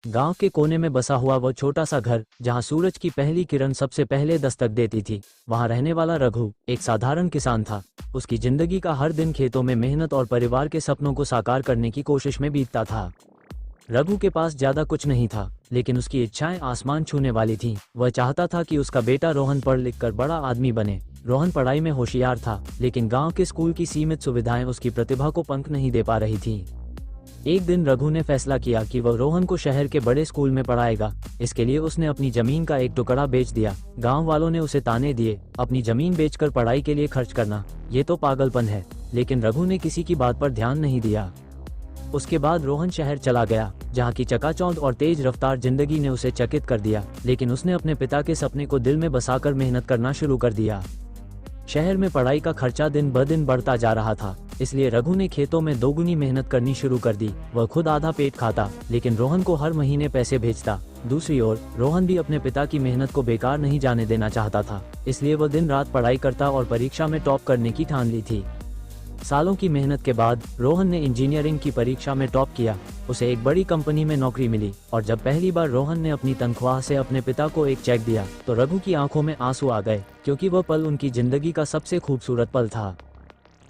गांव के कोने में बसा हुआ वो छोटा सा घर, जहां सूरज की पहली किरण सबसे पहले दस्तक देती थी, वहां रहने वाला रघु एक साधारण किसान था। उसकी जिंदगी का हर दिन खेतों में मेहनत और परिवार के सपनों को साकार करने की कोशिश में बीतता था। रघु के पास ज्यादा कुछ नहीं था, लेकिन उसकी इच्छाएं आसमान छूने वाली थीं। वह चाहता था कि उसका बेटा रोहन पढ़ लिख कर बड़ा आदमी बने। रोहन पढ़ाई में होशियार था, लेकिन गांव के स्कूल की सीमित सुविधाएं उसकी प्रतिभा को पंख नहीं दे पा रही थीं। एक दिन रघु ने फैसला किया कि वह रोहन को शहर के बड़े स्कूल में पढ़ाएगा। इसके लिए उसने अपनी जमीन का एक टुकड़ा बेच दिया। गांव वालों ने उसे ताने दिए, अपनी जमीन बेचकर पढ़ाई के लिए खर्च करना, ये तो पागलपन है। लेकिन रघु ने किसी की बात पर ध्यान नहीं दिया। उसके बाद रोहन शहर चला गया, जहाँ की चकाचौंध और तेज रफ्तार जिंदगी ने उसे चकित कर दिया। लेकिन उसने अपने पिता के सपने को दिल में बसाकर मेहनत करना शुरू कर दिया। शहर में पढ़ाई का खर्चा दिन ब दिन बढ़ता जा रहा था, इसलिए रघु ने खेतों में दोगुनी मेहनत करनी शुरू कर दी। वह खुद आधा पेट खाता, लेकिन रोहन को हर महीने पैसे भेजता। दूसरी ओर रोहन भी अपने पिता की मेहनत को बेकार नहीं जाने देना चाहता था, इसलिए वह दिन रात पढ़ाई करता और परीक्षा में टॉप करने की ठान ली थी। सालों की मेहनत के बाद रोहन ने इंजीनियरिंग की परीक्षा में टॉप किया। उसे एक बड़ी कंपनी में नौकरी मिली, और जब पहली बार रोहन ने अपनी तनख्वाह से अपने पिता को एक चेक दिया, तो रघु की आंखों में आंसू आ गए, क्योंकि वह पल उनकी जिंदगी का सबसे खूबसूरत पल था।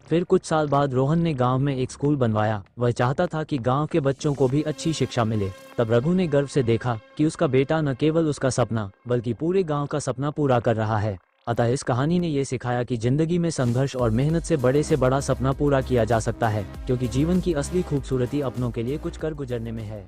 फिर कुछ साल बाद रोहन ने गांव में एक स्कूल बनवाया। वह चाहता था कि गांव के बच्चों को भी अच्छी शिक्षा मिले। तब रघु ने गर्व से देखा कि उसका बेटा न केवल उसका सपना, बल्कि पूरे गांव का सपना पूरा कर रहा है। अतः इस कहानी ने ये सिखाया कि जिंदगी में संघर्ष और मेहनत से बड़ा सपना पूरा किया जा सकता है, क्योंकि जीवन की असली खूबसूरती अपनों के लिए कुछ कर गुजरने में है।